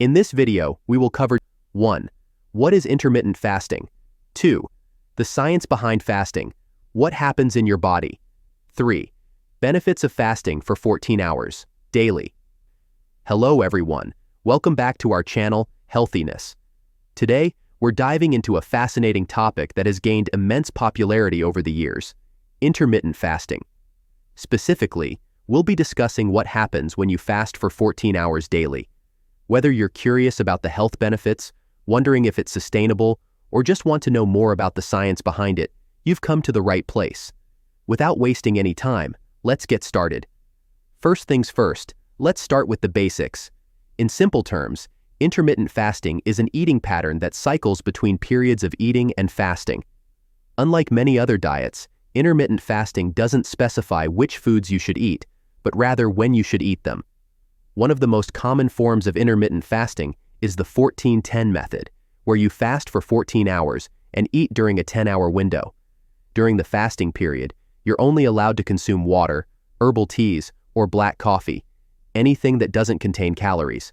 In this video, we will cover 1. What is intermittent fasting? 2. The science behind fasting. What happens in your body? 3. Benefits of fasting for 14 hours, daily. Hello everyone, welcome back to our channel, Healthiness. Today, we're diving into a fascinating topic that has gained immense popularity over the years, intermittent fasting. Specifically, we'll be discussing what happens when you fast for 14 hours daily. Whether you're curious about the health benefits, wondering if it's sustainable, or just want to know more about the science behind it, you've come to the right place. Without wasting any time, let's get started. First things first, let's start with the basics. In simple terms, intermittent fasting is an eating pattern that cycles between periods of eating and fasting. Unlike many other diets, intermittent fasting doesn't specify which foods you should eat, but rather when you should eat them. One of the most common forms of intermittent fasting is the 14-10 method, where you fast for 14 hours and eat during a 10-hour window. During the fasting period, you're only allowed to consume water, herbal teas, or black coffee, anything that doesn't contain calories.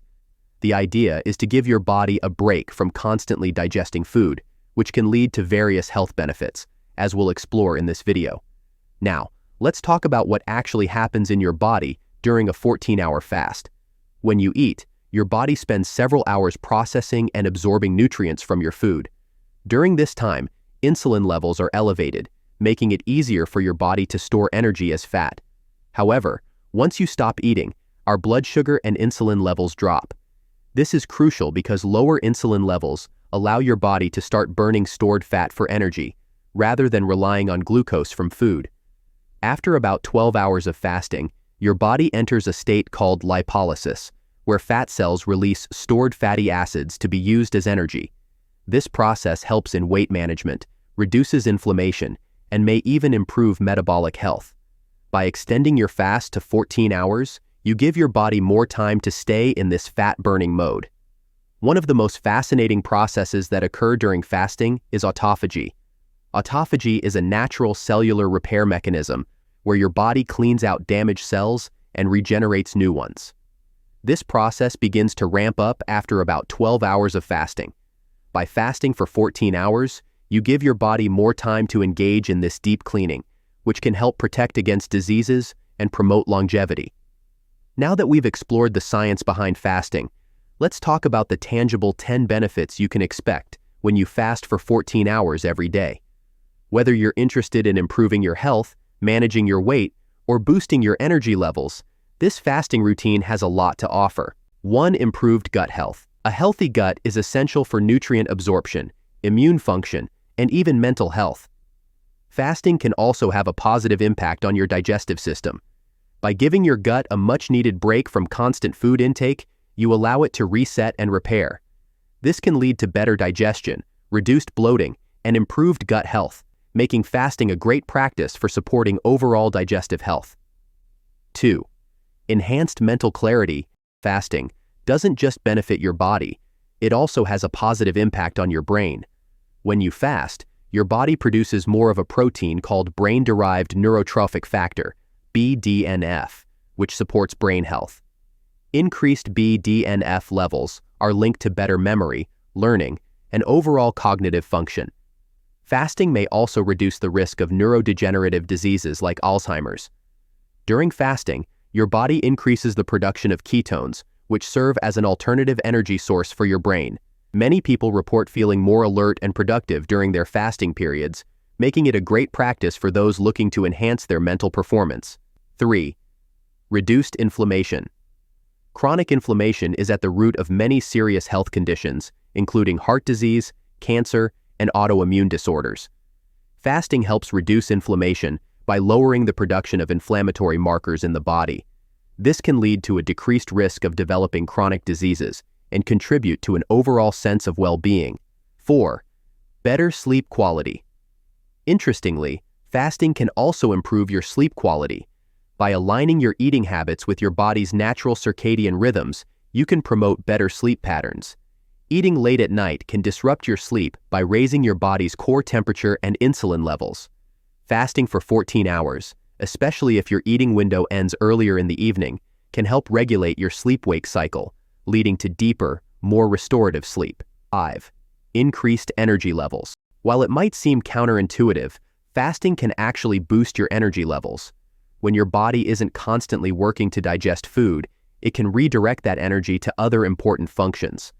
The idea is to give your body a break from constantly digesting food, which can lead to various health benefits, as we'll explore in this video. Now, let's talk about what actually happens in your body during a 14-hour fast. When you eat, your body spends several hours processing and absorbing nutrients from your food. During this time, insulin levels are elevated, making it easier for your body to store energy as fat. However, once you stop eating, our blood sugar and insulin levels drop. This is crucial because lower insulin levels allow your body to start burning stored fat for energy, rather than relying on glucose from food. After about 12 hours of fasting, your body enters a state called lipolysis, where fat cells release stored fatty acids to be used as energy. This process helps in weight management, reduces inflammation, and may even improve metabolic health. By extending your fast to 14 hours, you give your body more time to stay in this fat-burning mode. One of the most fascinating processes that occur during fasting is autophagy. Autophagy is a natural cellular repair mechanism where your body cleans out damaged cells and regenerates new ones. This process begins to ramp up after about 12 hours of fasting. By fasting for 14 hours, you give your body more time to engage in this deep cleaning, which can help protect against diseases and promote longevity. Now that we've explored the science behind fasting, let's talk about the tangible 10 benefits you can expect when you fast for 14 hours every day. Whether you're interested in improving your health, managing your weight, or boosting your energy levels, this fasting routine has a lot to offer. 1. Improved gut health. A healthy gut is essential for nutrient absorption, immune function, and even mental health. Fasting can also have a positive impact on your digestive system. By giving your gut a much-needed break from constant food intake, you allow it to reset and repair. This can lead to better digestion, reduced bloating, and improved gut health, making fasting a great practice for supporting overall digestive health. 2. Enhanced mental clarity. Fasting doesn't just benefit your body, it also has a positive impact on your brain. When you fast, your body produces more of a protein called brain-derived neurotrophic factor, BDNF, which supports brain health. Increased BDNF levels are linked to better memory, learning, and overall cognitive function. Fasting may also reduce the risk of neurodegenerative diseases like Alzheimer's. During fasting, your body increases the production of ketones, which serve as an alternative energy source for your brain. Many people report feeling more alert and productive during their fasting periods, making it a great practice for those looking to enhance their mental performance. 3. Reduced inflammation. Chronic inflammation is at the root of many serious health conditions, including heart disease, cancer, and autoimmune disorders. Fasting helps reduce inflammation by lowering the production of inflammatory markers in the body. This can lead to a decreased risk of developing chronic diseases and contribute to an overall sense of well-being. 4. Better sleep quality. Interestingly, fasting can also improve your sleep quality. By aligning your eating habits with your body's natural circadian rhythms, you can promote better sleep patterns. Eating late at night can disrupt your sleep by raising your body's core temperature and insulin levels. Fasting for 14 hours, especially if your eating window ends earlier in the evening, can help regulate your sleep-wake cycle, leading to deeper, more restorative sleep. 5. Increased energy levels. While it might seem counterintuitive, fasting can actually boost your energy levels. When your body isn't constantly working to digest food, it can redirect that energy to other important functions.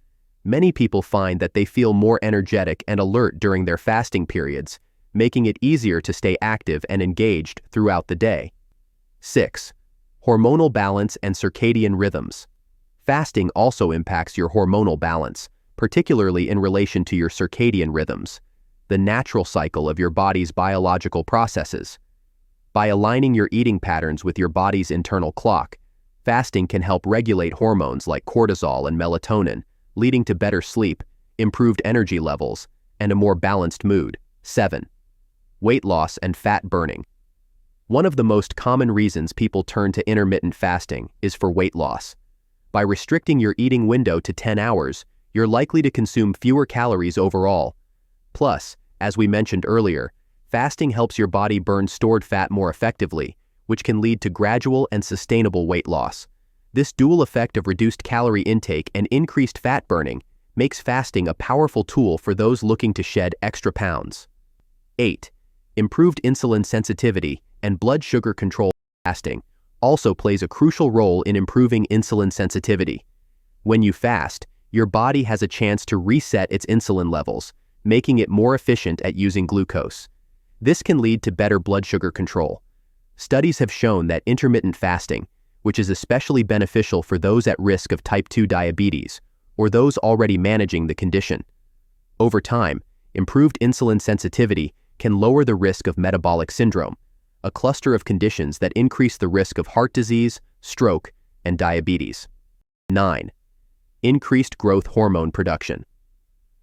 Many people find that they feel more energetic and alert during their fasting periods, making it easier to stay active and engaged throughout the day. 6. Hormonal balance and circadian rhythms. Fasting also impacts your hormonal balance, particularly in relation to your circadian rhythms, the natural cycle of your body's biological processes. By aligning your eating patterns with your body's internal clock, fasting can help regulate hormones like cortisol and melatonin, leading to better sleep, improved energy levels, and a more balanced mood. 7. Weight loss and fat burning. One of the most common reasons people turn to intermittent fasting is for weight loss. By restricting your eating window to 10 hours, you're likely to consume fewer calories overall. Plus, as we mentioned earlier, fasting helps your body burn stored fat more effectively, which can lead to gradual and sustainable weight loss. This dual effect of reduced calorie intake and increased fat burning makes fasting a powerful tool for those looking to shed extra pounds. 8. Improved insulin sensitivity and blood sugar control. Fasting also plays a crucial role in improving insulin sensitivity. When you fast, your body has a chance to reset its insulin levels, making it more efficient at using glucose. This can lead to better blood sugar control. Studies have shown that intermittent fasting, which is especially beneficial for those at risk of type 2 diabetes or those already managing the condition. Over time, improved insulin sensitivity can lower the risk of metabolic syndrome, a cluster of conditions that increase the risk of heart disease, stroke, and diabetes. 9. Increased growth hormone production.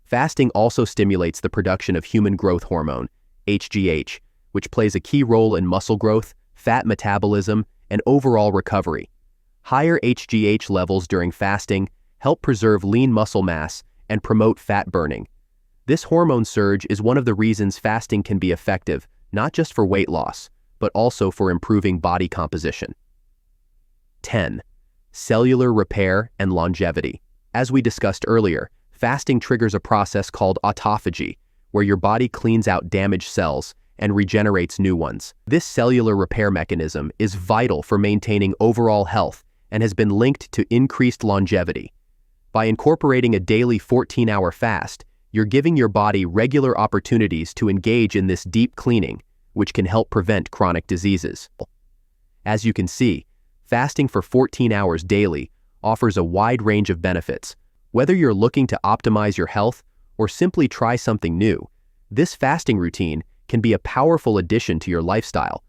Fasting also stimulates the production of human growth hormone, HGH, which plays a key role in muscle growth, fat metabolism, and overall recovery. Higher HGH levels during fasting help preserve lean muscle mass and promote fat burning. This hormone surge is one of the reasons fasting can be effective, not just for weight loss, but also for improving body composition. 10. Cellular repair and longevity. As we discussed earlier, fasting triggers a process called autophagy, where your body cleans out damaged cells and regenerates new ones. This cellular repair mechanism is vital for maintaining overall health and has been linked to increased longevity. By incorporating a daily 14-hour fast, you're giving your body regular opportunities to engage in this deep cleaning, which can help prevent chronic diseases. As you can see, fasting for 14 hours daily offers a wide range of benefits. Whether you're looking to optimize your health or simply try something new, this fasting routine can be a powerful addition to your lifestyle.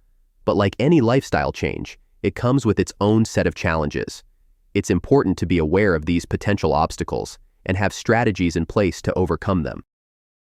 But like any lifestyle change, it comes with its own set of challenges. It's important to be aware of these potential obstacles and have strategies in place to overcome them.